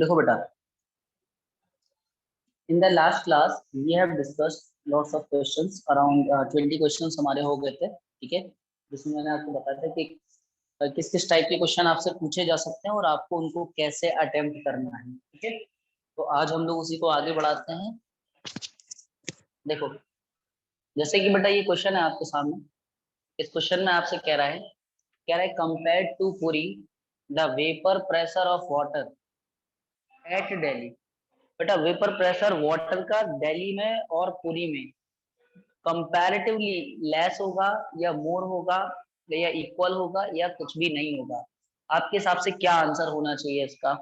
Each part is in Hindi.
देखो बेटा, in the last class we have discussed lots of questions, around 20 questions हमारे हो गए थे। ठीक है, जिसमें मैंने आपको बताया था कि किस किस टाइप के क्वेश्चन आपसे पूछे जा सकते हैं और आपको उनको कैसे अटेम्प्ट करना है। ठीक है, तो आज हम लोग उसी को आगे बढ़ाते हैं। देखो, जैसे कि बेटा ये क्वेश्चन है आपके सामने। इस क्वेश्चन में आपसे कह रहा है compare to Puri the vapour pressure of water at Delhi. बेटा, वेपर प्रेशर वाटर का दिल्ली में और पुरी में कंपैरेटिवली लेस होगा या मोर होगा या इक्वल होगा या कुछ भी नहीं होगा। आपके हिसाब से क्या आंसर होना चाहिए इसका?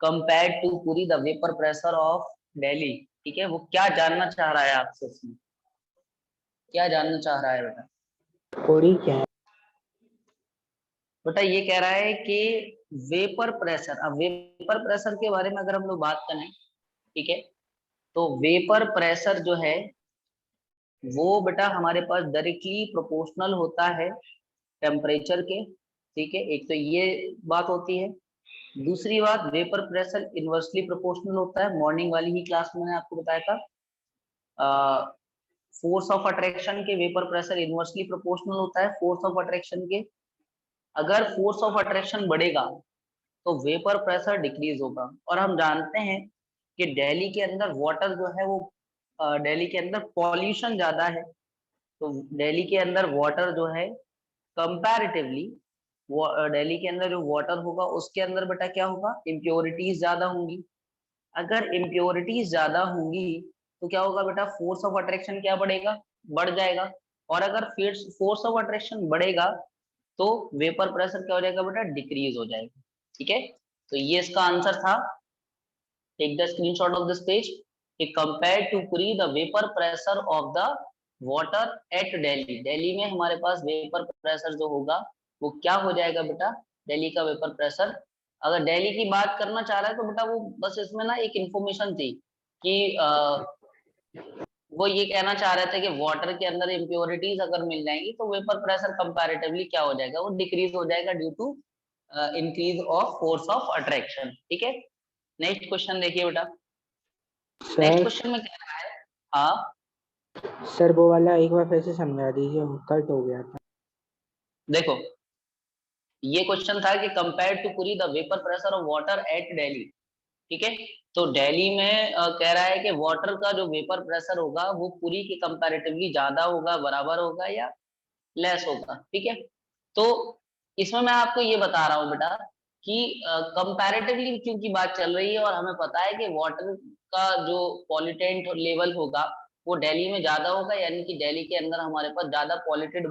Compare to Puri the vapour pressure of Delhi. ठीक है, वो क्या जानना चाह रहा है आपसे? इसमें क्या जानना चाह रहा है बेटा? पूरी क्या है? बेटा ये कह रहा है कि वेपर प्रेशर, अब वेपर प्रेशर के बारे में अगर हम लोग बात करें, ठीक है, तो वेपर प्रेशर जो है वो बेटा हमारे पास डायरेक्टली प्रोपोर्शनल होता है टेम्परेचर के। ठीक है, एक तो ये बात होती है। दूसरी बात, वेपर प्रेशर इनवर्सली प्रोपोर्शनल होता है। मॉर्निंग वाली ही क्लास में मैंने आपको बताया था, फोर्स ऑफ अट्रैक्शन के वेपर प्रेशर इनवर्सली प्रोपोर्शनल होता है फोर्स ऑफ अट्रैक्शन के। अगर फोर्स ऑफ अट्रैक्शन बढ़ेगा तो वेपर प्रेशर डिक्रीज होगा। और हम जानते हैं कि दिल्ली के अंदर वाटर जो है वो दिल्ली के अंदर पॉल्यूशन ज्यादा है, तो दिल्ली के अंदर वाटर जो है कंपैरेटिवली, वो दिल्ली के अंदर जो वाटर होगा उसके अंदर बेटा क्या होगा, इम्प्योरिटीज ज्यादा होंगी। अगर इम्प्योरिटीज ज्यादा होंगी तो क्या होगा बेटा, फोर्स ऑफ अट्रैक्शन क्या बढ़ेगा, बढ़ जाएगा। और अगर फोर्स ऑफ अट्रैक्शन बढ़ेगा तो वेपर प्रेशर क्या हो जाएगा बेटा, डिक्रीज हो जाएगा। ठीक है, तो ये इसका आंसर था। Take the screenshot of this page कि compare to Puri the vapour pressure of the water at Delhi. Delhi में हमारे पास वेपर प्रेशर जो होगा वो क्या हो जाएगा बेटा, दिल्ली का वेपर प्रेशर। अगर दिल्ली की बात करना चाह रहा है तो बेटा वो बस इसमें ना एक इंफॉर्मेशन थी कि वो ये कहना चाह रहे थे कि वाटर के अंदर इम्प्योरिटीज अगर मिल जाएंगी तो वेपर प्रेशर कंपैरेटिवली क्या हो जाएगा, वो डिक्रीज हो जाएगा due to increase of force of attraction. ठीक है, नेक्स्ट क्वेश्चन देखिए बेटा। नेक्स्ट सर क्वेश्चन में क्या रहा है? हाँ, सर वो वाला एक बार फिर से समझा दीजिए, कट हो गया था। देखो ये क्वेश्चन था कि compare to Puri the vapour pressure of water at Delhi. ठीक है, तो दिल्ली में कह रहा है कि वाटर का जो वेपर प्रेशर होगा वो पुरी के कंपैरेटिवली ज्यादा होगा, बराबर होगा या लेस होगा। ठीक है, तो इसमें मैं आपको ये बता रहा हूँ बेटा कि कंपैरेटिवली क्योंकि बात चल रही है और हमें पता है कि वाटर का जो पॉल्यूटेंट लेवल होगा वो दिल्ली में ज्यादा होगा, यानी कि दिल्ली के अंदर हमारे पास ज्यादा पॉल्यूटेड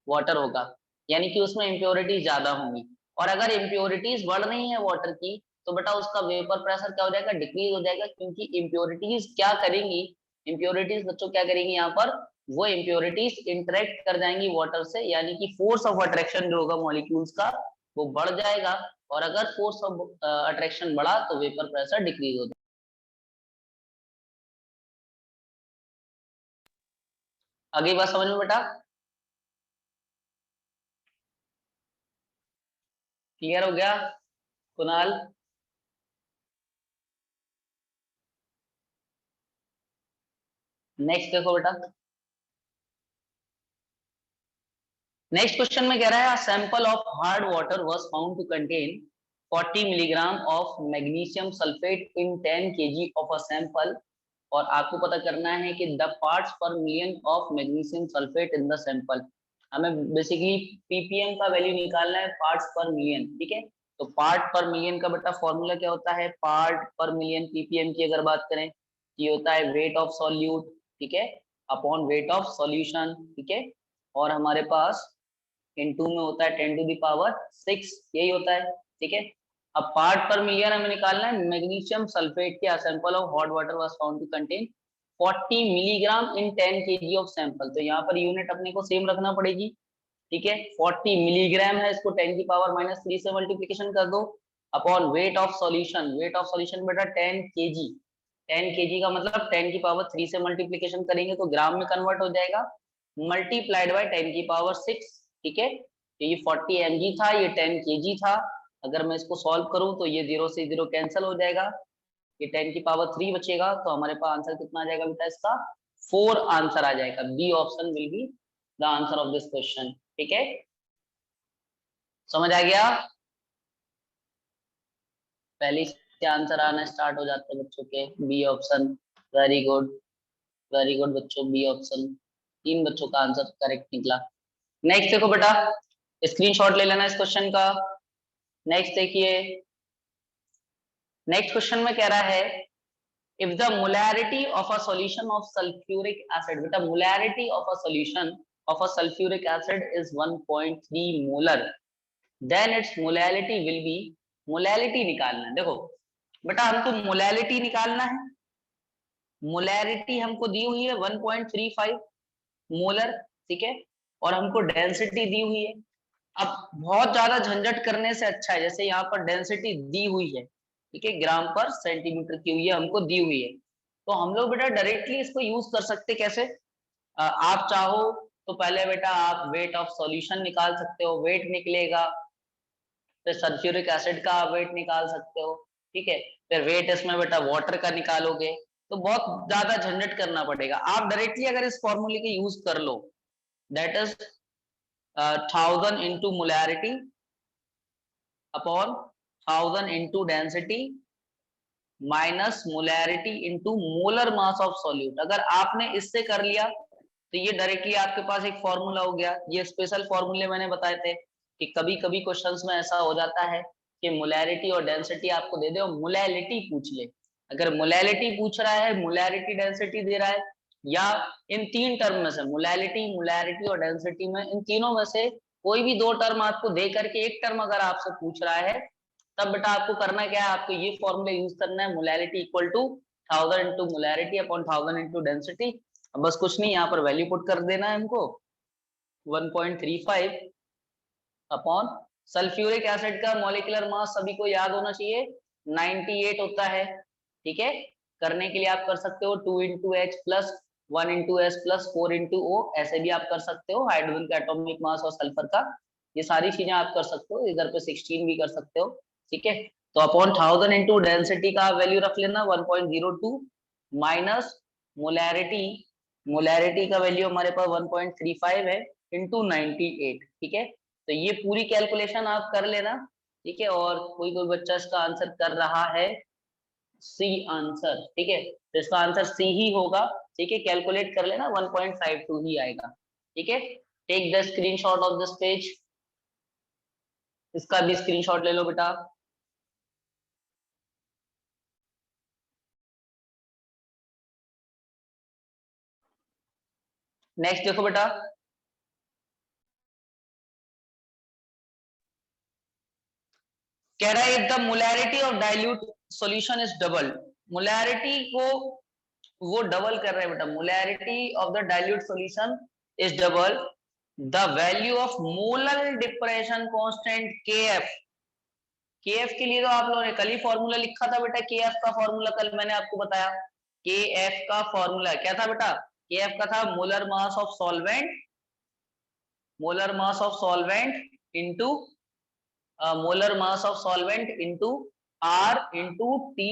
वाटर होगा, यानी कि उसमें इम्प्योरिटीज ज्यादा होंगी। और अगर इम्प्योरिटीज बढ़ रही है वाटर की तो बेटा उसका वेपर प्रेशर क्या हो जाएगा, डिक्रीज हो जाएगा। क्योंकि इम्प्योरिटीज क्या करेंगी, इम्प्योरिटीज बच्चों क्या करेंगी यहाँ पर, वो इम्प्योरिटीज इंटरेक्ट कर जाएंगी वाटर से, यानी कि फोर्स ऑफ अट्रैक्शन जो होगा मॉलिक्यूल्स का वो बढ़ जाएगा। और अगर फोर्स ऑफ अट्रैक्शन बढ़ा तो वेपर प्रेशर डिक्रीज हो जाएगा। आगे बात समझ में बेटा, क्लियर हो गया कुणाल? नेक्स्ट देखो बेटा, नेक्स्ट क्वेश्चन में कह रहा है sample of hard water was found to contain 40 milligram of magnesium sulphate in 10 KG of a sample. और आपको पता करना है कि the parts per million of magnesium sulphate in the sample. हमें बेसिकली पीपीएम का वैल्यू निकालना है, पार्ट्स पर मिलियन। ठीक है, तो पार्ट पर मिलियन का बेटा फॉर्मूला क्या होता है, पार्ट पर मिलियन पीपीएम की अगर बात करें ये होता है वेट ऑफ सॉल्यूट, ठीक है, अपॉन वेट ऑफ सॉल्यूशन। ठीक है, और हमारे पास इनटू में होता है 10 टू द पावर 6, यही होता है। ठीक है, अब पार्ट पर मिलियन हमें निकालना है। मैग्नीशियम सल्फेट के sample of hot water was found to contain 40 milligram in 10 KG of sample. तो यहाँ पर यूनिट अपने को सेम रखना पड़ेगी। ठीक है, 40 मिलीग्राम है, इसको 10 की पावर -3 से मल्टीप्लीकेशन कर दो upon weight of solution. Weight of solution बेटा 10 केजी, 10 केजी का मतलब 10 की पावर 3 से मल्टीप्लीकेशन करेंगे तो ग्राम में कन्वर्ट हो जाएगा, मल्टीप्लाइड बाय 10 की पावर 6। ठीक है, तो ये 40 mg था, ये 10 kg था। अगर मैं इसको सॉल्व करूं तो ये 0 से 0 कैंसिल हो जाएगा, ये 10 की पावर 3 बचेगा, तो हमारे पास आंसर कितना आ जाएगा बेटा इसका 4 आंसर आ जाएगा। B option will be the answer of this question. ठीक है, समझ आ गया? पहले से आंसर आना स्टार्ट हो जाते हैं बच्चों के। B option, very good, very good बच्चों, बी ऑप्शन, 3 बच्चों का आंसर करेक्ट निकला। नेक्स्ट देखो बेटा, स्क्रीनशॉट ले लेना इस क्वेश्चन का। नेक्स्ट देखिए, नेक्स्ट क्वेश्चन में कह रहा है if the molarity of a solution of sulfuric acid, beta molarity of a solution of a sulfuric acid is 1.3 molar, then its molality will be, molality निकालना है। देखो बेटा हमको मोलैलिटी निकालना है, मोलैरिटी हमको दी हुई है 1.35 मोलर, ठीक है, और हमको डेंसिटी दी हुई है। अब बहुत ज्यादा झंझट करने से अच्छा है, जैसे यहाँ पर डेंसिटी दी हुई है, ठीक है, ग्राम पर सेंटीमीटर की हुई है, हमको दी हुई है, तो हम लोग बेटा डायरेक्टली इसको यूज कर सकते। कैसे? आप चाहो तो पहले बेटा आप वेट ऑफ सॉल्यूशन निकाल सकते हो, वेट निकलेगा, फिर सल्फ्यूरिक एसिड का आप वेट निकाल सकते हो, ठीक है, फिर वेट इसमें बेटा वाटर का निकालोगे, तो बहुत ज्यादा झंझट करना पड़ेगा। आप डायरेक्टली अगर इस फॉर्मूले के यूज कर लो, that is 1000 into molarity upon 1000 into density minus molarity into molar mass of solute. अगर आपने इससे कर लिया तो ये डायरेक्टली आपके पास एक फॉर्मूला हो गया। ये स्पेशल फॉर्मूले मैंने बताए थे कि कभी कभी क्वेश्चंस में ऐसा हो जाता है कि मोलैरिटी और डेंसिटी आपको दे दे और मोलैलिटी पूछ ले। अगर मोलैलिटी पूछ रहा है, मोलैरिटी डेंसिटी दे रहा है, या इन 3 टर्म में से मोलैलिटी, मोलैरिटी और डेंसिटी में, इन तीनों में से कोई भी 2 टर्म आपको दे करके एक टर्म अगर आपसे पूछ रहा है, तब बेटा आपको करना क्या है, आपको ये फॉर्मूला यूज करना है, molality equal to 1000 into molarity upon 1000 into density. बस कुछ नहीं, यहाँ पर वैल्यू पुट कर देना है हमको, 1.35 अपॉन सल्फ्यूरिक एसिड का मॉलिक्यूलर मास सभी को याद होना चाहिए 98 होता है, ठीक है। करने के लिए आप कर सकते हो 2 into H plus 1 into S plus 4 into O, ऐसे भी आप कर सकते हो, हाइड्रोजन का एटॉमिक मास और सल्फर का, ये सारी चीजें आप कर सकते हो, इधर पे 16 भी कर सकते हो, ठीक है। तो अपॉन 1000 इंटू डेंसिटी का वैल्यू रख लेना 1.02 माइनस मोलैरिटी, मोलैरिटी का वैल्यू हमारे पास 1.35 है इंटू 98, ठीक है। तो ये पूरी कैलकुलेशन आप कर लेना, ठीक है। और कोई कोई बच्चा इसका आंसर कर रहा है सी आंसर, ठीक है, तो इसका आंसर सी ही होगा, ठीक है। कैलकुलेट कर लेना 1.52 ही आएगा, ठीक है। Take the screenshot of this page, इसका भी स्क्रीनशॉट ले लो बेटा। नेक्स्ट देखो बेटा, कह रहा है the molarity of dilute solution is double. Molarity को वो डबल कर रहे हैं बेटा, molarity of the dilute solution is double the value of molar depression constant KF. KF के लिए तो आप लोगों ने कल ही फॉर्मूला लिखा था बेटा, केएफ का फॉर्मूला कल मैंने आपको बताया। केएफ का फॉर्मूला क्या था बेटा? केएफ का था molar mass of solvent, molar mass of solvent into molar mass of solvent into R into T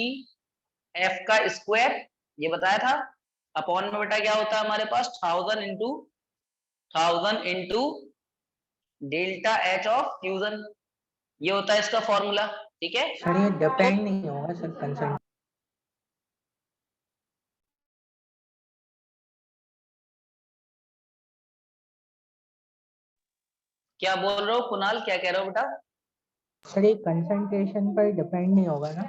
F का स्क्वायर, ये बताया था। अपॉन में बेटा क्या होता है हमारे पास 1000 into delta H of fusion, ये होता है इसका फॉर्मूला, ठीक है। सर ये तो डिपेंड नहीं होगा सर कंसंट। क्या बोल रहे हो कुणाल, क्या कह रहे हो बेटा? सर ये कंसंट्रेशन पर डिपेंड नहीं होगा ना?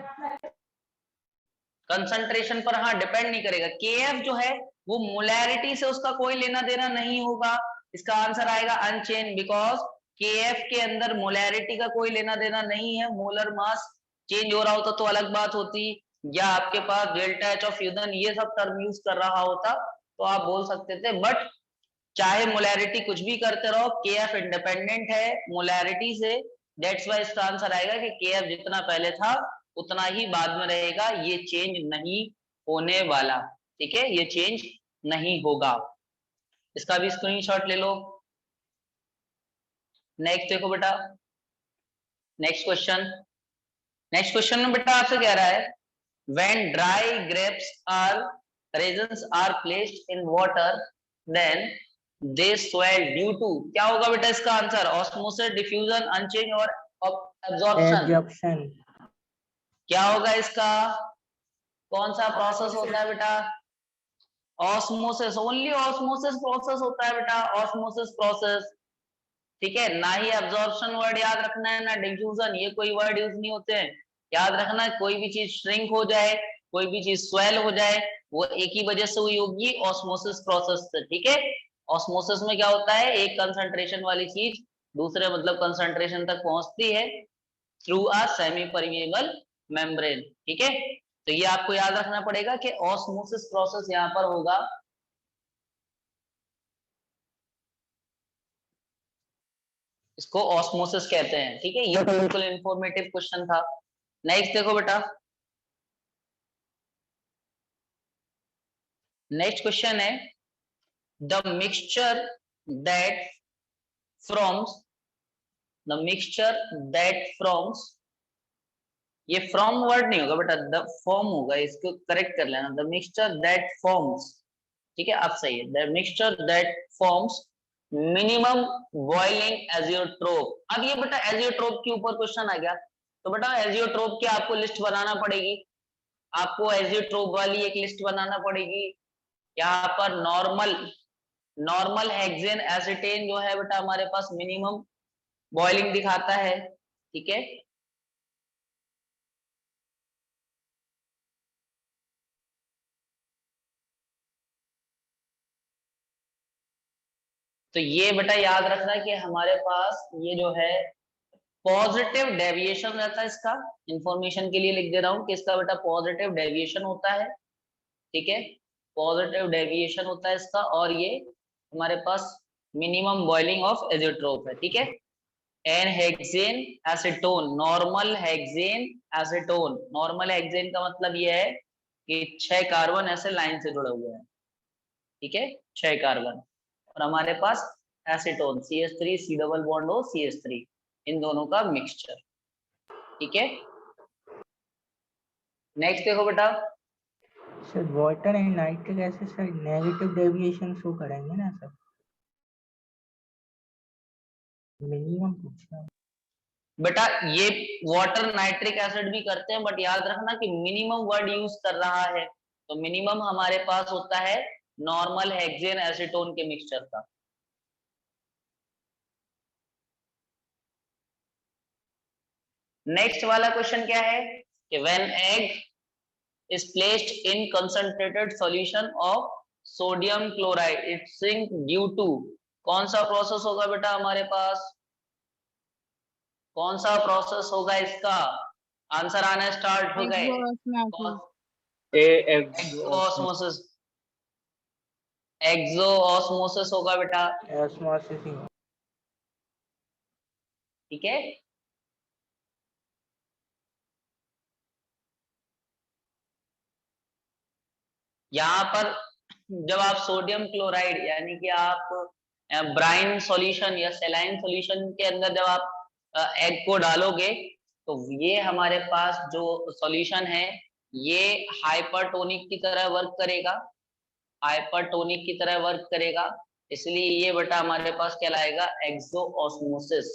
कंसंट्रेशन पर हाँ डिपेंड नहीं करेगा। केएफ जो है वो मोलैरिटी से उसका कोई लेना देना नहीं होगा, इसका आंसर आएगा अनचेंज, बिकॉज केएफ के अंदर मोलैरिटी का कोई लेना देना नहीं है। मोलर मास चेंज हो रहा होता तो अलग बात होती, या आपके पास डेल्टा एच ऑफ फ्यूजन ये सब टर्म यूज कर रहा होता तो आप बोल सकते थे, बट चाहे मोलैरिटी कुछ भी करते रहो, केएफ इंडिपेंडेंट है मोलैरिटी से, दैट्स वाई इसका आंसर आएगा कि केएफ जितना पहले था उतना ही बाद में रहेगा, ये चेंज नहीं होने वाला, ठीक है, ये चेंज नहीं होगा। इसका भी स्क्रीनशॉट ले लो। नेक्स्ट देखो बेटा, नेक्स्ट क्वेश्चन में बेटा आपसे कह रहा है when dry grapes are raisins are placed in water then they swell due to, क्या होगा बेटा इसका आंसर? ऑस्मोसिस, डिफ्यूजन, अनचेंज और एब्जॉर्प्शन। एब्जॉर्प्शन। क्या होगा इसका? कौन सा प्रोसेस होता है बेटा? ऑस्मोसिस, ओनली ऑस्मोसिस प्रोसेस होता है बेटा, ऑस्मोसिस प्रोसेस। ठीक है, ना ही एब्जॉर्प्शन वर्ड याद रखना है, ना डिफ्यूजन, ये कोई वर्ड यूज नहीं होते हैं। याद रखना कोई भी चीज श्रिंक हो जाए, कोई भी चीज स्वेल हो जाए, वो एक ही वजह से हुई होगी, ऑस्मोसिस प्रोसेस से। ठीक है, ऑस्मोसिस में क्या होता है, एक कंसंट्रेशन वाली चीज दूसरे मतलब कंसंट्रेशन तक पहुंचती है through a semi permeable membrane. ठीक है, तो ये आपको याद रखना पड़ेगा कि ऑस्मोसिस प्रोसेस यहाँ पर होगा। इसको ऑस्मोसिस कहते हैं। ठीक है, ये तो बिल्कुल इंफॉर्मेटिव क्वेश्चन था। नेक्स्ट देखो बेटा, नेक्स्ट क्वेश्चन है the mixture that firms, the mixture that firms, ये फ्रॉम वर्ड नहीं होगा बेटा, द फॉर्म होगा, इसको करेक्ट कर लेना, द मिक्सचर दैट फॉर्म्स। ठीक है, अब सही है, the mixture that forms minimum boiling azeotrope. अब ये बेटा एजियोट्रोप के ऊपर क्वेश्चन आ गया, तो बेटा एजियोट्रोप की आपको लिस्ट बनाना पड़ेगी, आपको एजियोट्रोप वाली एक लिस्ट बनाना पड़ेगी। यहाँ पर नॉर्मल हेक्सेन एसिटेन जो है बेटा हमारे पास मिनिमम बॉइलिंग दिखाता है। ठीक है, तो ये बेटा याद रखना कि हमारे पास ये जो है पॉजिटिव डेविएशन रहता है इसका, इंफॉर्मेशन के लिए लिख दे रहा हूं कि इसका बेटा पॉजिटिव डेविएशन होता है। ठीक है, पॉजिटिव डेविएशन होता है इसका, और ये हमारे पास मिनिमम बॉइलिंग ऑफ एजियोट्रोप है। ठीक है, N hexane acetone, normal hexane acetone, normal hexane का मतलब ये है कि 6 कार्बन ऐसे लाइन से जुड़े हुए हैं। ठीक है, 6 कार्बन, और हमारे पास acetone CH3 C double bond हो CH3, इन दोनों का मिक्सचर। ठीक है, नेक्स्ट देखो बेटा, sir water and nitric acid sir negative deviation show करेंगे ना सर, मिनिमम पूछना है। बेटा ये वाटर नाइट्रिक एसिड भी करते हैं, बट याद रखना कि मिनिमम वर्ड यूज कर रहा है, तो मिनिमम हमारे पास होता है नॉर्मल हेक्सेन एसीटोन के मिक्सचर का। नेक्स्ट वाला क्वेश्चन क्या है कि when egg is placed in concentrated solution of sodium chloride it sink due to, कौन सा प्रोसेस होगा बेटा हमारे पास, कौन सा प्रोसेस होगा इसका? आंसर आना स्टार्ट हो गए। एक्सोऑस्मोसिस, एक्सोऑस्मोसिस होगा बेटा। ऑस्मोसिस ही। ठीक है, यहाँ पर जब आप सोडियम क्लोराइड यानी कि आप ब्राइन सॉल्यूशन या सेलाइन सॉल्यूशन के अंदर जब आप एग को डालोगे, तो ये हमारे पास जो सॉल्यूशन है ये हाइपरटोनिक की तरह वर्क करेगा, हाइपरटोनिक की तरह वर्क करेगा, इसलिए ये बेटा हमारे पास कहलाएगा एक्सोऑस्मोसिस।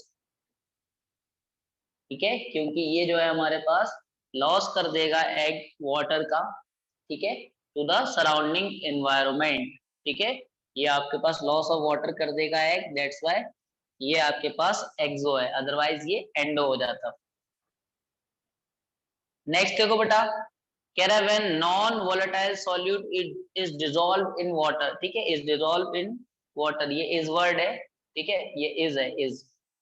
ठीक है, क्योंकि ये जो है हमारे पास लॉस कर देगा एग वाटर का, ठीक है, टू द सराउंडिंग एनवायरनमेंट। ठीक है, ये आपके पास लॉस ऑफ वाटर कर देगा एग, दैट्स व्हाई ये आपके पास एक्सो है, अदरवाइज ये एंडो हो जाता। नेक्स्ट देखो बेटा, कह रहा है when non volatile solute it is dissolve in water. ठीक है, इज डिसॉल्व इन वाटर, ये इज वर्ड है। ठीक है, ये इज है,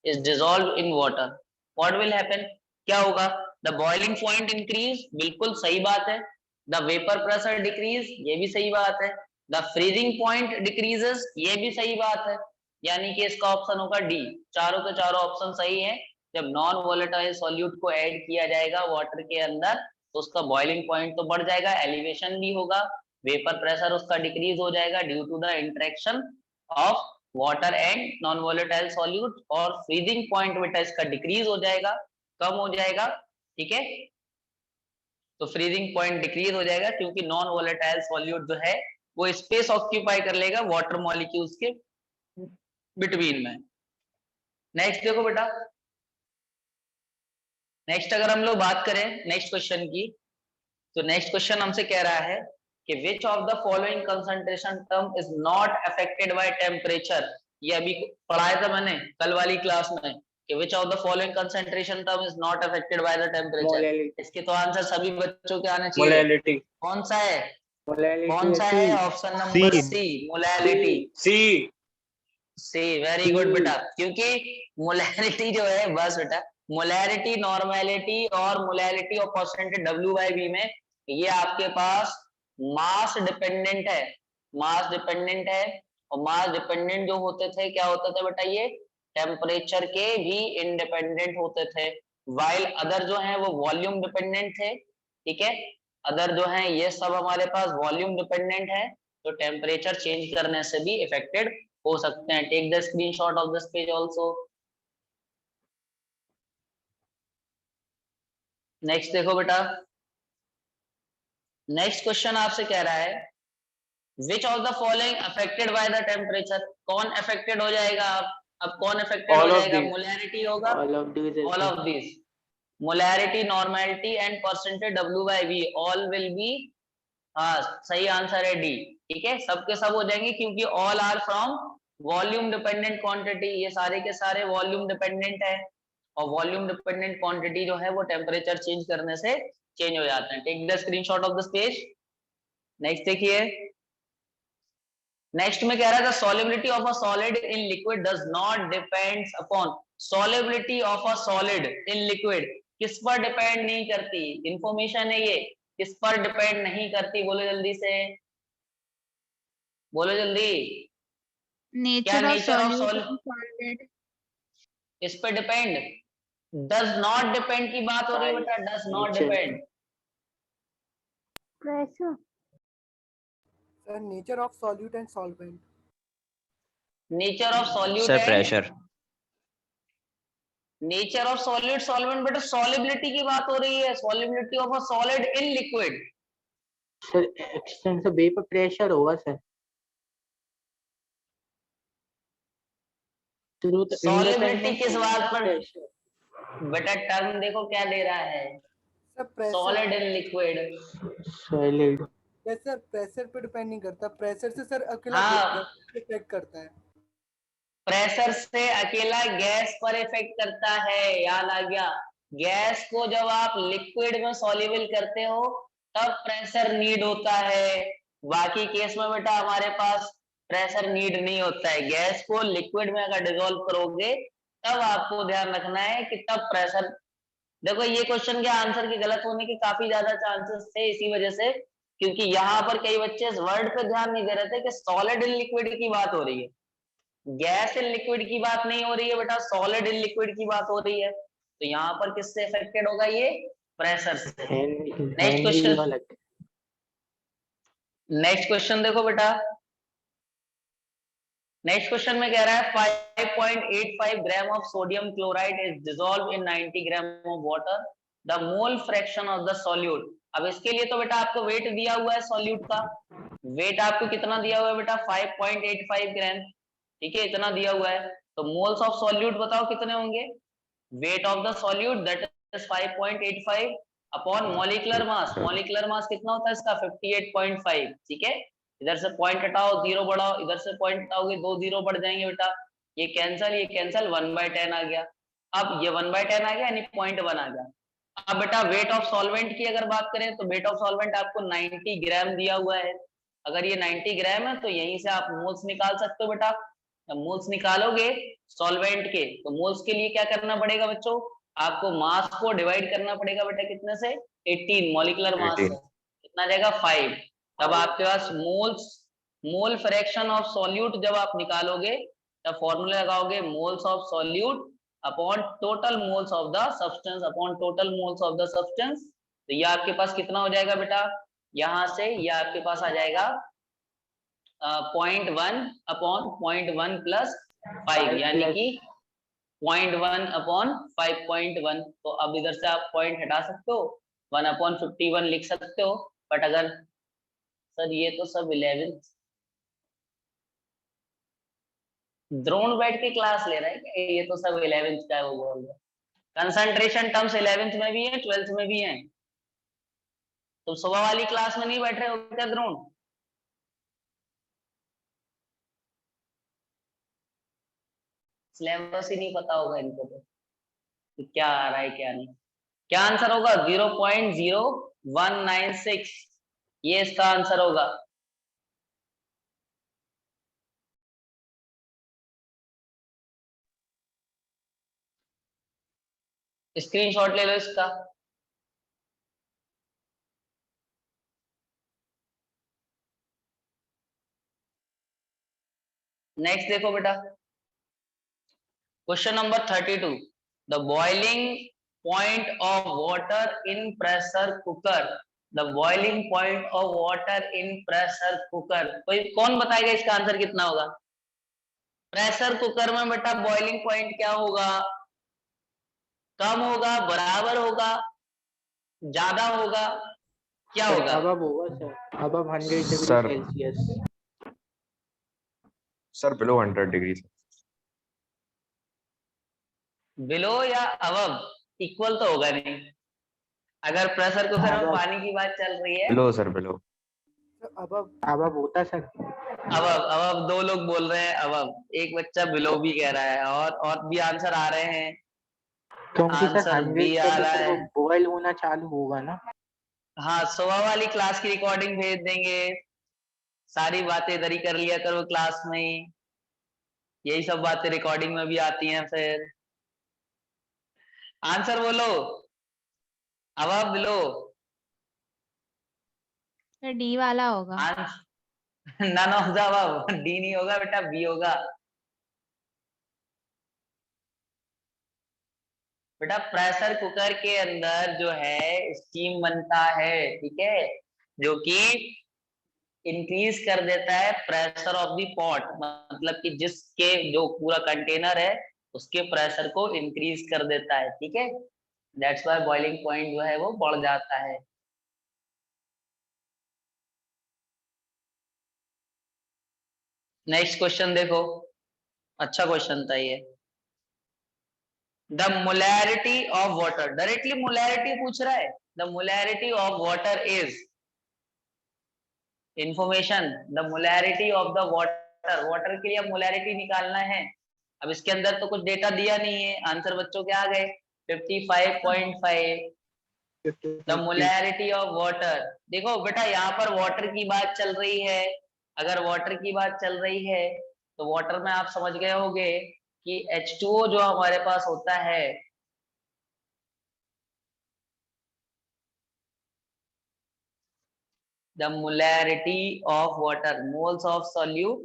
is dissolve in water, what will happen, क्या होगा? द बॉइलिंग पॉइंट इंक्रीज, बिल्कुल सही बात है। द वेपर प्रेशर डिक्रीज, ये भी सही बात है। द फ्रीजिंग पॉइंट डिक्रीजेस, ये भी सही बात है, यानी कि इसका ऑप्शन होगा डी। चारों के चारों ऑप्शन सही है। जब नॉन वोलेटाइल सॉल्यूट को ऐड किया जाएगा वाटर के अंदर, तो उसका बॉइलिंग पॉइंट तो बढ़ जाएगा, एलिवेशन भी होगा, वेपर प्रेशर उसका डिक्रीज हो जाएगा due to the interaction of water and non volatile solute, और फ्रीजिंग पॉइंट बेटा इसका डिक्रीज हो जाएगा कम हो जाएगा, ठीक है। तो फ्रीजिंग पॉइंट डिक्रीज हो जाएगा क्योंकि नॉन वोलेटाइल सॉल्यूट जो है वो स्पेस ऑक्यूपाई कर लेगा वाटर मॉलिक्यूल्स के बिटवीन में। नेक्स्ट देखो बेटा, नेक्स्ट अगर हम लोग बात करें नेक्स्ट क्वेश्चन की, तो नेक्स्ट क्वेश्चन हमसे कह रहा है कि विच of the following concentration term is not affected by temperature. ये अभी पढ़ाया था मैंने कल वाली क्लास में कि विच of the following concentration term is not affected by the temperature. इसके तो आंसर सभी बच्चों के आने चाहिए। मोलैलिटी। कौन सा है? मोलैलिटी कौन सा है? Option number C, molality. C C, very good बेटा, क्योंकि मोलैरिटी जो है, बस बेटा, मोलैरिटी, नॉर्मेलिटी और मोलैरिटी और परसेंटेज डब्ल्यू बाई वी में ये आपके पास मास डिपेंडेंट है, मास डिपेंडेंट है। और मास डिपेंडेंट जो होते थे क्या होते थे बेटा, ये टेम्परेचर के भी इंडिपेंडेंट होते थे, वाइल अदर जो है वो वॉल्यूम डिपेंडेंट थे, ठीक है। अदर जो है ये सब हमारे पास वॉल्यूम डिपेंडेंट है, तो टेम्परेचर चेंज करने से भी इफेक्टेड हो सकते हैं। Take the screenshot of this page also. Next देखो बेटा, नेक्स्ट क्वेश्चन आपसे कह रहा है which of the following affected by the temperature. कौन अफेक्टेड हो जाएगा? अब कौन अफेक्टेड हो जाएगा? मोलैरिटी होगा, all of this, molarity, normality and percentage W by V all will be, हाँ सही आंसर है डी, ठीक है, सबके सब हो जाएंगे क्योंकि all are from volume dependent quantity, ये सारे के सारे वॉल्यूम डिपेंडेंट है, और वॉल्यूम डिपेंडेंट क्वांटिटी जो है वो टेम्परेचर चेंज करने से चेंज हो जाते हैं। Take the screenshot of this page. Next देखिए, नेक्स्ट में कह रहा था solubility of a solid in liquid does not depends upon. Solubility of a solid in liquid किस पर डिपेंड नहीं करती? इंफॉर्मेशन है ये, किस पर डिपेंड नहीं करती? बोलो जल्दी से, बोलो जल्दी। क्या नेचर ऑफ सॉलिड इस पे डिपेंड? डज नॉट डिपेंड की बात हो रही है बेटा, does not depend. Pressure. Sir, nature of solute and solvent. Nature of solute sir है, pressure. Nature of solute solvent, बेटा सॉलिबिलिटी की बात हो रही है, solubility of a solid in liquid. Sir extensive vapour pressure होगा सर। सॉलिबिलिटी किस बात पर? बेटा टर्म देखो क्या दे रहा है, Sir, pressure. Solid in liquid. Solid. Yes, sir, pressure पे डिपेंड नहीं करता, प्रेशर से सर अकेला हाँ, इफेक्ट करता है। प्रेशर से अकेला गैस पर इफेक्ट करता है, याद आ गया। गैस को जब आप लिक्विड में सॉल्युबल करते हो तब प्रेशर नीड होता है, बाकी केस में बेटा हमारे पास प्रेशर नीड नहीं होता है। गैस को लिक्विड में अगर डिसॉल्व करोगे तब आपको ध्यान रखना है कि तब प्रेशर। देखो ये क्वेश्चन के आंसर के गलत होने के काफी ज्यादा चांसेस थे इसी वजह से, क्योंकि यहाँ पर कई बच्चे इस वर्ड पे ध्यान नहीं दे रहे थे कि सॉलिड इन लिक्विड की बात हो रही है, गैस इन लिक्विड की बात नहीं हो रही है बेटा, सॉलिड इन लिक्विड की बात हो रही है। तो यहाँ पर किससे अफेक्टेड होगा? ये प्रेशर से। नेक्स्ट क्वेश्चन, नेक्स्ट क्वेश्चन देखो बेटा, नेक्स्ट क्वेश्चन में कह रहा है 5.85 gram of sodium chloride is dissolve in 90 gram of water, the mole fraction of the solute. अब इसके लिए तो बेटा आपको वेट दिया हुआ है सॉल्यूट का, वेट आपको कितना दिया हुआ है बेटा? 5.85 ग्राम, ठीक है, इतना दिया हुआ है। तो मोल्स ऑफ सॉल्यूट बताओ कितने होंगे? Weight of the solute that is 5.85 upon molecular mass, molecular mass कितना होता है इसका? 58.5, ठीक है। इधर से पॉइंट हटाओ, जीरो बढ़ाओ, इधर से पॉइंट हटाओगे, 2 जीरो बढ़ जाएंगे बेटा, ये कैंसल, ये कैंसल, 1/10 आ गया। अब ये 1/10 आ गया यानी 0.1 आ गया। अब बेटा वेट ऑफ सॉल्वेंट की अगर बात करें तो वेट ऑफ सॉल्वेंट आपको 90 ग्राम दिया हुआ है। अगर ये 90 ग्राम है तो यहीं से आप मोल्स निकाल सकते हो बेटा। जब मोल्स निकालोगे सॉल्वेंट के तो मोल्स के लिए क्या करना पड़ेगा बच्चों? आपको मास को डिवाइड करना पड़ेगा बेटा, कितने से? 18, मॉलिक्यूलर मास से कितना जाएगा? 5। तब आपके पास moles, mole fraction of solute जब आप निकालोगे तब फॉर्मूला लगाओगे moles of solute upon total moles of the substance upon total moles of the substance. तो ये आपके पास कितना हो जाएगा बेटा? यहां से ये आपके पास आ जाएगा 0.1 अपॉन 0.1 प्लस 5 यानी कि 0.1 अपॉन 5.1, तो अब इधर से आप पॉइंट हटा सकते हो, 1/51 लिख सकते हो। बट अगर सर ये तो सब 11th द्रोण बैठ के क्लास ले रहा है क्या? ये तो सब 11th का है, वो बोल रहा है। कंसंट्रेशन टर्म्स 11th में भी है, 12th में भी है। तुम सुबह वाली क्लास में नहीं बैठ रहे हो क्या द्रोण? सिलेबस ही नहीं पता होगा इनको तो कि क्या आ रहा है क्या नहीं। क्या आंसर होगा? 0.0196, ये इसका आंसर होगा। स्क्रीनशॉट ले लो इसका। नेक्स्ट देखो बेटा, question number 32, the boiling point of water in pressure cooker, the boiling point of water in pressure cooker, कोई कौन बताएगा इसका आंसर कितना होगा? प्रेशर कुकर में बेटा बॉइलिंग पॉइंट क्या होगा? कम होगा, बराबर होगा, ज्यादा होगा, क्या सर होगा? अबव होगा sir, above 100 degree sir Celsius. Sir below 100 degree. Below या अबव इक्वल तो होगा नहीं। अगर प्रेशर कुकर में अबव पानी की बात चल रही है, below sir below. above. Above होता सर। अबव अबव दो लोग बोल रहे हैं अबव, एक बच्चा बिलो भी कह रहा है, और भी आंसर आ रहे हैं। क्योंकि सर आंसर 100 बी पे आ तो रहा सर वो है। बॉयल होना चालू होगा ना। हाँ, सुबह वाली क्लास की रिकॉर्डिंग भेज देंगे, सारी बातें इधर ही कर लिया करो क्लास में ही, यही सब बातें रिकॉर्डिंग में भी आती हैं। फिर आंसर बोलो, अबव बिलो। तो डी वाला होगा। None of the above, D नहीं होगा बेटा, बी होगा। बेटा प्रेशर कुकर के अंदर जो है स्टीम बनता है, ठीक है, जो कि इंक्रीज कर देता है प्रेशर ऑफ द पॉट, मतलब कि जिसके जो पूरा कंटेनर है उसके प्रेशर को इंक्रीज कर देता है, ठीक है। दैट्स व्हाई बॉइलिंग पॉइंट जो है वो बढ़ जाता है। नेक्स्ट क्वेश्चन देखो, अच्छा क्वेश्चन था ये। The molarity of water, directly molarity पूछ रहा है। The molarity of water is information, the molarity of the water, water के लिए अब मोलैरिटी निकालना है। अब इसके अंदर तो कुछ डेटा दिया नहीं है, आंसर बच्चों के आ गए 55.5। द मोलैरिटी ऑफ वाटर, देखो बेटा यहाँ पर वाटर की बात चल रही है। अगर वाटर की बात चल रही है तो वाटर में आप समझ गए होंगे कि H2O जो हमारे पास होता है, the molarity of water, moles of solute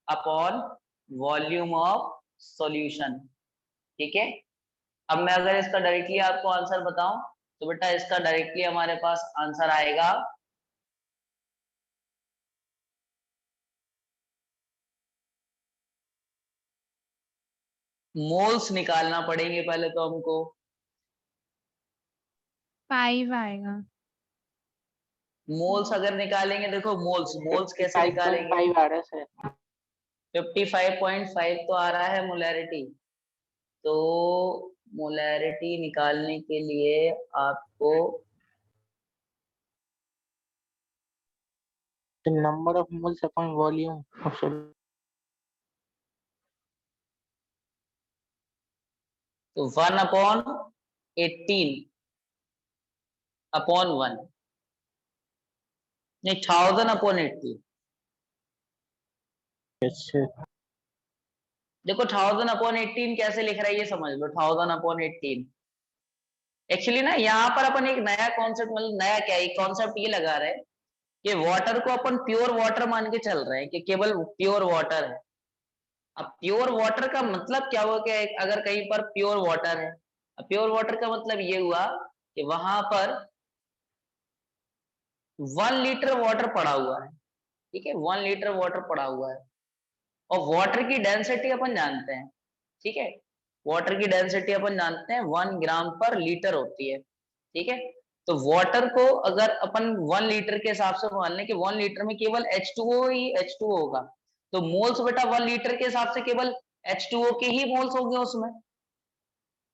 upon volume of solution, ठीक है। अब मैं अगर इसका डायरेक्टली आपको आंसर बताऊं तो बेटा इसका डायरेक्टली हमारे पास आंसर आएगा मोल्स निकालना पड़ेंगे पहले तो हमको। 5 आएगा। मोल्स अगर निकालेंगे, देखो मोल्स, मोल्स कैसे निकालेंगे? 55.5 आ रहा है सर। 55.5 तो आ रहा है मोलैरिटी। तो मोलैरिटी निकालने के लिए आपको number of moles upon volume of तो 1/18 अपॉन 1, नहीं 1000/18। देखो 1000/18 कैसे लिख रहा है ये समझ लो। 1000/18 एक्चुअली ना यहाँ पर अपन एक नया कॉन्सेप्ट, मतलब नया क्या, एक कॉन्सेप्ट ये लगा रहे हैं कि वाटर को अपन प्योर वाटर मान के चल रहे हैं कि केवल प्योर वाटर है। अब प्योर वाटर का मतलब क्या हुआ कि अगर कहीं पर प्योर वाटर है, प्योर वाटर का मतलब ये हुआ कि वहां पर 1 लीटर वाटर पड़ा हुआ है, ठीक है, 1 लीटर वाटर पड़ा हुआ है, और वाटर की डेंसिटी अपन जानते हैं, ठीक है। वाटर की डेंसिटी अपन जानते हैं 1 ग्राम पर लीटर होती है, ठीक है। तो वाटर को अगर अपन 1 लीटर के हिसाब से मान लें कि 1 लीटर में केवल H2O ही H2O होगा, तो मोल्स बेटा 1 लीटर के हिसाब से केवल H2O के ही मोल्स होंगे उसमें।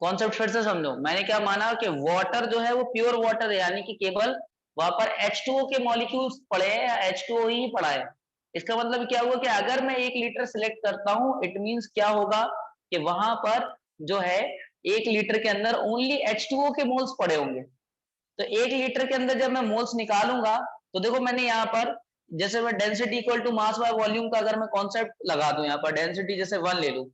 कॉन्सेप्ट फिर से समझो, मैंने क्या माना कि वाटर जो है वो प्योर वाटर है, यानी कि केवल वहां पर H2O के मॉलिक्यूल्स पड़े हैं या H2O ही पड़ा है। इसका मतलब क्या हुआ कि अगर मैं 1 लीटर सिलेक्ट करता हूं, इट मींस क्या होगा कि वहां पर जो है 1 लीटर के अंदर ओनली H2O के मोल्स पड़े होंगे। तो 1 लीटर के अंदर जब मैं मोल्स निकालूंगा, तो देखो मैंने यहाँ पर जैसे मैं density equal to mass by volume का अगर मैं कॉन्सेप्ट लगा दूं, यहाँ पर डेंसिटी जैसे 1 ले लूं,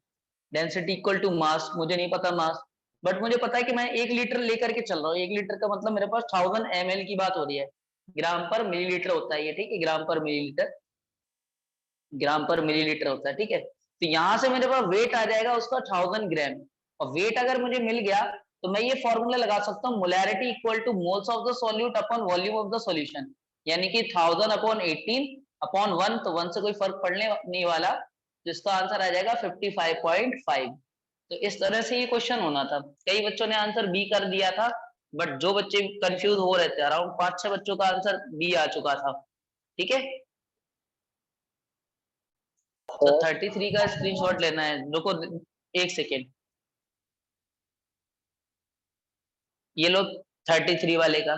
डेंसिटी इक्वल टू मास, मुझे नहीं पता मास, बट मुझे पता है कि मैं 1 लीटर लेकर के चल रहा हूँ। 1 लीटर का मतलब मेरे पास 1000 ml की बात हो रही है, ग्राम पर मिलीलीटर होता है ये, ठीक है, ग्राम पर मिलीलीटर, ग्राम पर मिलीलीटर होता है, ठीक है। तो यहाँ से मेरे पास वेट आ जाएगा उसका 1000 ग्राम, और वेट अगर मुझे मिल गया तो मैं ये फॉर्मूला लगा सकता हूँ, molarity equal two moles of the solute upon volume of the solution, यानी कि 1000 अपॉन 18 अपॉन 1, तो 1 से कोई फर्क पड़ने नहीं वाला, जिसका आंसर आ जाएगा 55.5। तो इस तरह से ये क्वेश्चन होना था। कई बच्चों ने आंसर बी कर दिया था, बट जो बच्चे कंफ्यूज हो रहे थे, अराउंड 5-6 बच्चों का आंसर बी आ चुका था, ठीक है। तो 33 का स्क्रीनशॉट लेना है, रुको 1 सेकेंड, ये लो 33 वाले का।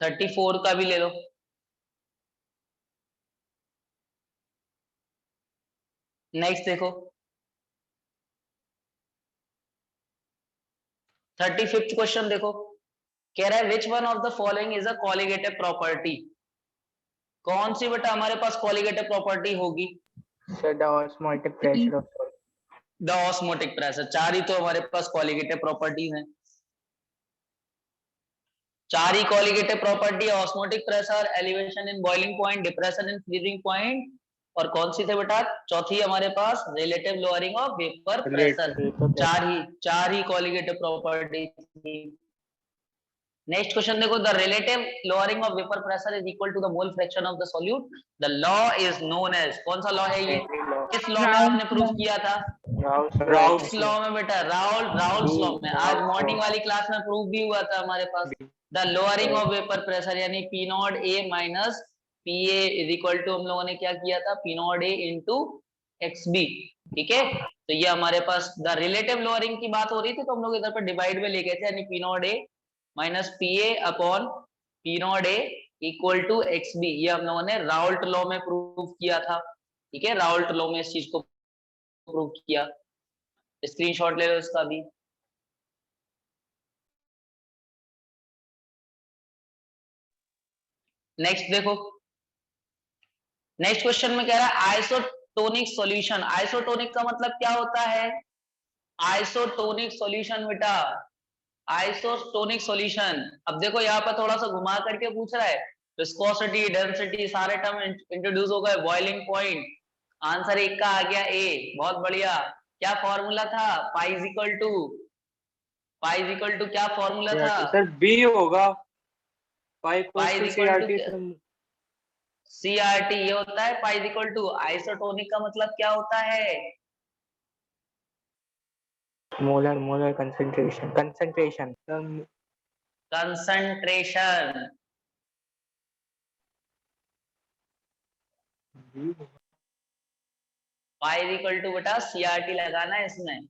34 का भी ले लो। नेक्स्ट देखो 35th क्वेश्चन देखो, कह रहा है which one of the following is a colligative property. कौन सी बेटा हमारे पास कॉलिगेटिव प्रॉपर्टी होगी? Sir the osmotic pressure of salt. The osmotic pressure, 4 ही तो हमारे पास कॉलिगेटिव प्रॉपर्टीज हैं, 4 ही colligative property, osmotic pressure, elevation in boiling point, depression in freezing point, और कौन सी थे बेटा चौथी हमारे पास, relative lowering of vapour pressure. 4 ही कॉलिगेटिव प्रॉपर्टी थी। नेक्स्ट क्वेश्चन देखो, the relative lowering of vapour pressure is equal to the mole fraction of the solute, the law is known as, कौन सा लॉ है ये, किस लॉ में आपने प्रूफ किया था? राउल्ट्स लॉ में बेटा, राउल्ट्स लॉ में। आज मॉर्निंग वाली क्लास में प्रूफ भी हुआ था हमारे पास। The lowering of vapour pressure यानी P naught A minus P A is equal to, हम लोगों ने क्या किया था, P naught A into X B, ठीक है। तो ये हमारे पास द रिलेटिव लोअरिंग की बात हो रही थी, तो हम लोग इधर पर डिवाइड में ले गए थे, यानी P naught A minus P A upon P naught A equal to X B, ये हम लोगों ने राउल्ट लॉ में प्रूव किया था, ठीक है। राउल्ट लॉ में इस चीज को प्रूव किया, स्क्रीनशॉट ले लो इसका भी। नेक्स्ट देखो, नेक्स्ट क्वेश्चन में कह रहा है आइसोटोनिक सॉल्यूशन। आइसोटोनिक का मतलब क्या होता है? आइसोटोनिक सॉल्यूशन बेटा, आइसोटोनिक सॉल्यूशन। अब देखो यहाँ पर थोड़ा सा घुमा करके पूछ रहा है, विस्कोसिटी, डेंसिटी, सारे टर्म इंट्रोड्यूस हो गए, बॉइलिंग पॉइंट, आंसर एक का आ गया ए, बहुत बढ़िया। क्या फॉर्मूला था? पाई इज इक्वल टू क्या फॉर्मूला था सर बी होगा, pi is equal to CRT, ये होता है pi is equal to. Isotonic का मतलब क्या होता है? Molar concentration concentration. Pi is equal to बेटा सीआरटी लगाना है इसमें,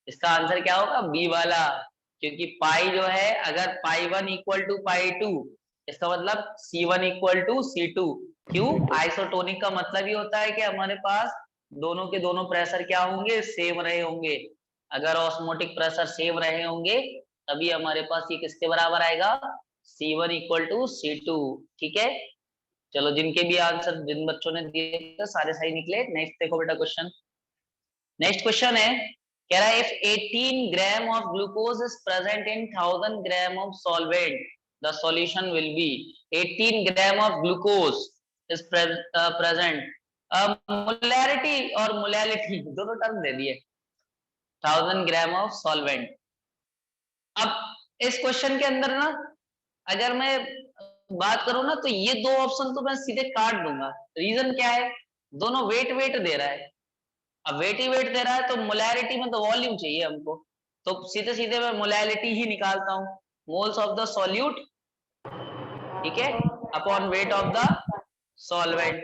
इसका आंसर क्या होगा? बी वाला, क्योंकि पाई जो है अगर पाई 1 इक्वल टू पाई 2, इसका मतलब C1 इक्वल टू C2। क्यों? आइसोटोनिक का मतलब ही होता है कि हमारे पास दोनों के दोनों प्रेशर क्या होंगे? सेम रहे होंगे। अगर ऑस्मोटिक प्रेशर सेम रहे होंगे तभी हमारे पास ये किसके बराबर आएगा? C1 इक्वल टू C2, ठीक है। चलो जिनके भी आंसर जिन बच्चों ने दिए थे सारे सही निकले। नेक्स्ट देखो बेटा क्वेश्चन, नेक्स्ट क्वेश्चन है, कह रहा है if 18 gram of glucose is present in 1000 gram of solvent the solution will be. 18 gram of glucose is present, molarity और मोलैलिटी दोनों टर्म दे दिए, 1000 ग्राम ऑफ सॉल्वेंट। अब इस क्वेश्चन के अंदर ना, अगर मैं बात करूं ना तो ये दो ऑप्शन तो मैं सीधे काट दूंगा। रीजन क्या है, दोनों वेट वेट दे रहा है। अब वेट ही वेट दे रहा है तो मोलैरिटी में तो वॉल्यूम चाहिए हमको, तो सीधे सीधे मैं मोलैरिटी ही निकालता हूँ, मोल्स ऑफ द सॉल्यूट, ठीक है, upon weight of the solvent,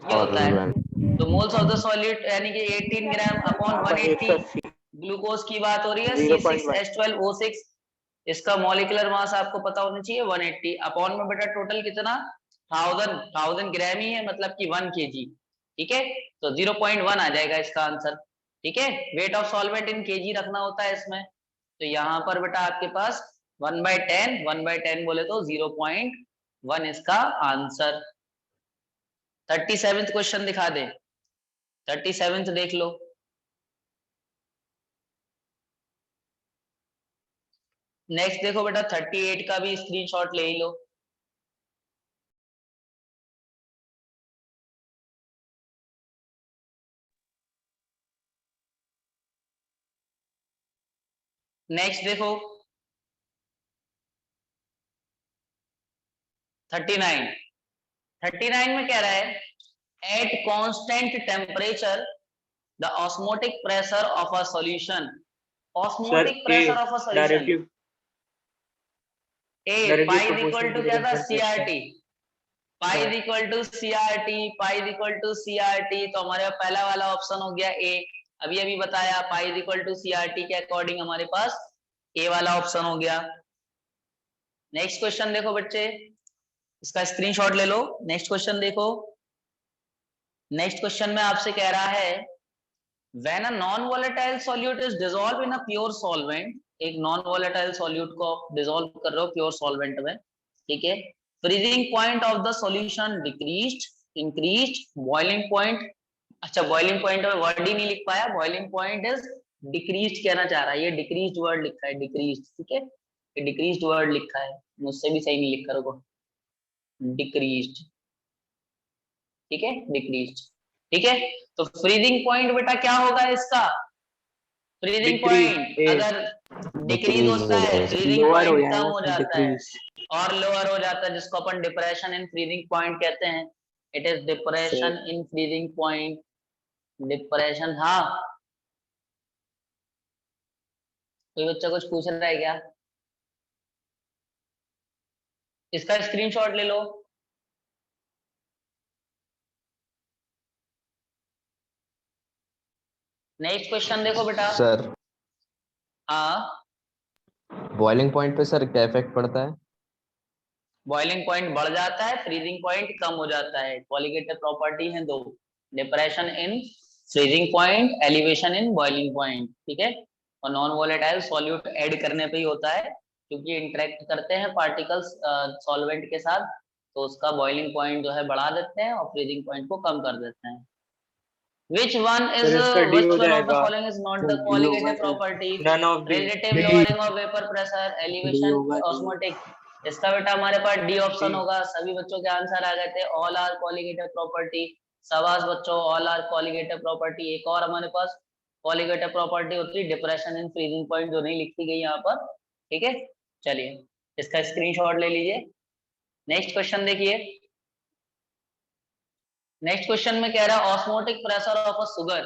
ये होता है। तो मोल्स ऑफ द सॉल्यूट यानी कि 18 ग्राम अपॉन 180, ग्लूकोज की बात हो रही है, 0.1 C6H12O6, इसका मॉलिक्यूलर मास आपको पता होना चाहिए 180, अपॉन में बेटा टोटल कितना, 1000 ग्राम ही है, मतलब कि 1 kg, ठीक है, तो 0.1 आ जाएगा इसका आंसर, ठीक है। Weight of solvent in kg रखना होता है इसमें, तो यहाँ पर बेटा आपके पास 1/10 बोले तो 0.1 इसका आंसर। 37th क्वेश्चन दिखा दे, 37th देख लो। नेक्स्ट देखो बेटा 38 का भी स्क्रीनशॉट ले ही लो। नेक्स्ट देखो 39 में कह रहा है at constant temperature the osmotic pressure of a solution, sir osmotic pressure of a solution, directly a pi is equal proportional to to क्या द था, concentration. CRT, pi is equal to CRT, pi is equal to CRT, तो हमारे पास पहला वाला ऑप्शन हो गया ए। अभी बताया pi is equal to CRT के अकॉर्डिंग हमारे पास ए वाला ऑप्शन हो गया। नेक्स्ट क्वेश्चन देखो बच्चे, इसका स्क्रीनशॉट ले लो। नेक्स्ट क्वेश्चन देखो, नेक्स्ट क्वेश्चन में आपसे कह रहा है when a non volatile solute is dissolve in a pure solvent, एक नॉन वोलेटाइल सॉल्यूट को डिसॉल्व कर रहे हो प्योर सॉल्वेंट में, ठीक है, freezing point of the solution decreased, increased, boiling point, अच्छा बॉइलिंग पॉइंट में वर्ड ही नहीं लिख पाया, बॉइलिंग पॉइंट इज डिक्रीज्ड कहना चाह रहा है, ये डिक्रीज्ड वर्ड लिखा है, डिक्रीज्ड, ठीक है, ये डिक्रीज्ड वर्ड लिखा है, मुझसे भी सही नहीं लिखा, रुको, डिक्रीज्ड, ठीक है, डिक्रीज्ड, ठीक है। तो फ्रीजिंग पॉइंट बेटा क्या होगा इसका, फ्रीजिंग पॉइंट अगर डिक्रीज होता है, फ्रीजिंग लोअर हो पॉइंट कम जाएगा हो सर, जाता है डिक्रीज और लोअर हो जाता है, जिसको अपन डिप्रेशन इन फ्रीजिंग पॉइंट कहते हैं। It is depression in freezing point, depression. हाँ, कोई बच्चा कुछ पूछ रहा है क्या, इसका स्क्रीनशॉट ले लो। नेक्स्ट क्वेश्चन देखो बेटा। सर हाँ, बॉइलिंग पॉइंट पे सर क्या इफेक्ट पड़ता है? बॉइलिंग पॉइंट बढ़ जाता है, फ्रीजिंग पॉइंट कम हो जाता है, कॉलिगेटिव प्रॉपर्टी है दो, depression in freezing point, elevation in boiling point, ठीक है। और नॉन वोलेटाइल सॉल्यूट ऐड करने पे ही होता है, क्योंकि इंटरेक्ट करते हैं पार्टिकल्स सॉल्वेंट के साथ, तो उसका बॉइलिंग पॉइंट जो है बढ़ा देते हैं और फ्रीजिंग पॉइंट को कम कर देते हैं। Which one is सर इसका डी which हो one of the जाएगा, following is not the D होगा colligative sir, property? None of D, Relative lowering of vapor pressure, D elevation, होगा, डी osmotic। इसका बेटा हमारे पास डी ऑप्शन डी। होगा, सभी बच्चों के आंसर आ गए थे, ऑल आर colligative property। शाबाश बच्चों, ऑल आर colligative property। एक और हमारे पास colligative property होती है डिप्रेशन इन फ्रीजिंग पॉइंट, जो नहीं लिखी गई यहाँ पर, ठीक है। चलिए इसका स्क्रीनशॉट ले लीजिए। नेक्स्ट क्वेश्चन देखिए, नेक्स्ट क्वेश्चन में कह रहा है osmotic pressure of a sugar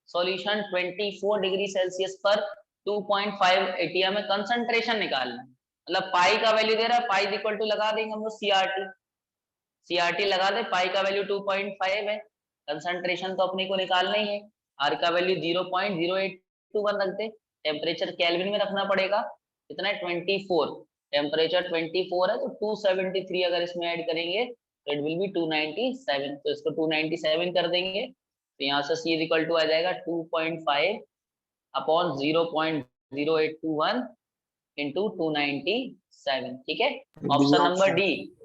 solution 24 degree Celsius पर 2.5 एटीएम में कंसंट्रेशन निकालना, मतलब पाई का वैल्यू दे रहा है, पाई इक्वल टू लगा देंगे हम लोग सीआरटी लगा दे, पाई का वैल्यू 2.5 है, कंसंट्रेशन तो अपने को निकालना ही है, आर का वैल्यू 0.0821 रख दे, टेम्परेचर केल्विन में रखना पड़ेगा, कितना है 24, टेम्परेचर 24 है तो 273 अगर इसमें ऐड करेंगे तो इट विल बी 297, तो इसको 297 कर देंगे, तो यहाँ से C इक्वल टू आ जाएगा 2.5 अपॉन 0.0821 इंटू 297, ठीक है, ऑप्शन नंबर डी।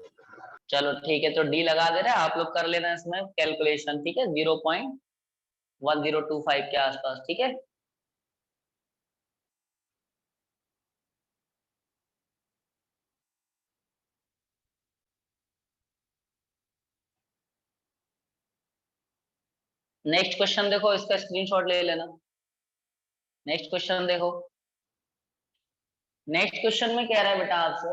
चलो ठीक है, तो डी लगा दे रहे हैं, आप लोग कर लेना इसमें कैलकुलेशन, ठीक है, 0.1025 के आसपास, ठीक है। नेक्स्ट क्वेश्चन देखो, इसका स्क्रीनशॉट ले लेना। नेक्स्ट क्वेश्चन देखो, नेक्स्ट क्वेश्चन में कह रहा है बेटा आपसे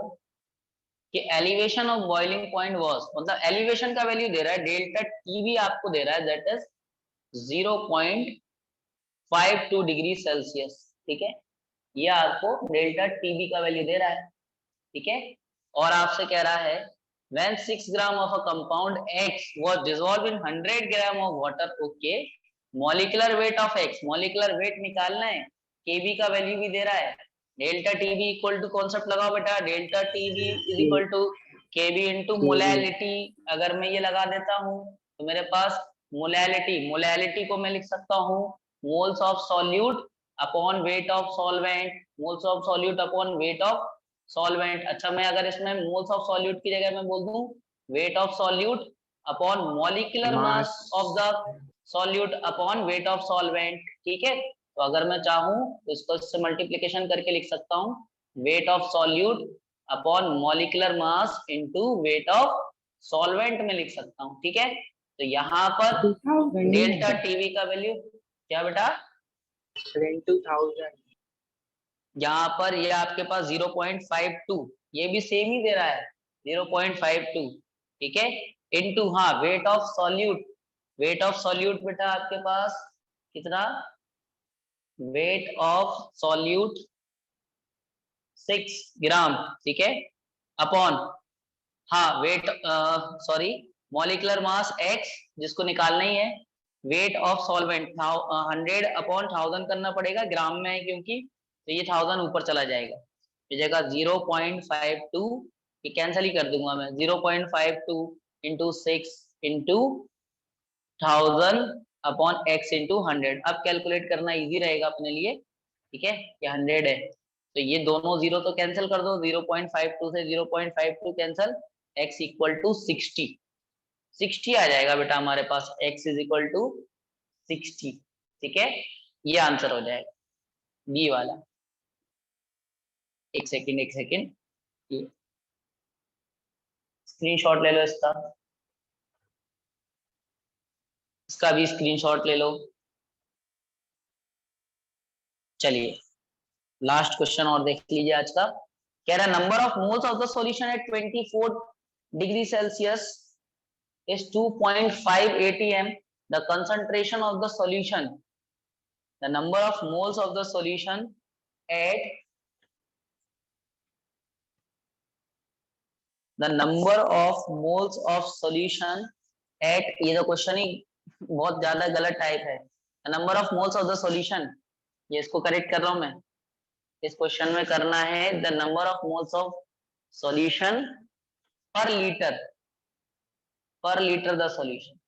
कि elevation of boiling point was, मतलब एलिवेशन का वैल्यू दे रहा है, डेल्टा टी भी आपको दे रहा है, दैट इज 0.52 डिग्री सेल्सियस। ठीक है, ये आपको डेल्टा टीबी का वैल्यू दे रहा है। ठीक है, और आपसे कह रहा है when 6 gram of a compound X was dissolved in 100 gram of water, okay, molecular weight of X, molecular weight निकालना है, Kb का वैल्यू भी दे रहा है, delta TB equal to, concept लगाओ बेटा, delta TB is equal to Kb into molality. अगर मैं ये लगा देता हूँ तो मेरे पास मोलैलिटी को मैं लिख सकता हूँ moles of solute upon weight of solvent, moles of solute upon weight of solvent. अच्छा, मैं अगर इसमें मोल्स ऑफ सॉल्यूट की जगह मैं बोल दूं weight of solute upon molecular mass of the solute upon weight of solvent. ठीक है, तो अगर मैं चाहूं तो इसको इससे मल्टीप्लिकेशन करके लिख सकता हूं weight of solute upon molecular mass into weight of solvent में लिख सकता हूं। ठीक है, तो यहाँ पर डेल्टा टीवी का वैल्यू क्या बेटा, 2000। यहाँ पर ये आपके पास 0.52, ये भी सेम ही दे रहा है 0.52। ठीक है, इनटू हाँ weight of solute, weight of solute बेटा आपके पास कितना, वेट ऑफ सॉल्यूट 6 ग्राम। ठीक है, अपॉन हाँ weight sorry molecular mass x जिसको निकालना ही है, वेट ऑफ सॉल्वेंट 100 अपॉन 1000 करना पड़ेगा, ग्राम में है क्योंकि, तो ये 1000 ऊपर चला जाएगा, ये जगह 0.52, ये कैंसिल ही कर दूंगा मैं, 0.52 into 6 into 1000 upon x into 100। अब कैलकुलेट करना इजी रहेगा अपने लिए। ठीक है, ये 100 है तो ये दोनों जीरो तो कैंसिल कर दो, 0.52 से 0.52 कैंसिल, x इक्वल टू 60 आ जाएगा बेटा हमारे पास, x इज इक्वल टू 60। ठीक है, ये आंसर हो जाएगा बी वाला। एक सेकंड, ये स्क्रीनशॉट ले लो इसका भी स्क्रीनशॉट ले लो। चलिए लास्ट क्वेश्चन और देख लीजिए आज का। कह रहा है number of moles of the solution at 24 degree Celsius is 2.5 atm. The concentration of the solution, the number of moles of the solution at the number of moles of solution at, ये तो क्वेश्चन ही बहुत ज्यादा गलत टाइप है, the number of moles of the solution, ये इसको करेक्ट कर रहा हूं मैं, इस क्वेश्चन में करना है the number of moles of solution per liter the solution.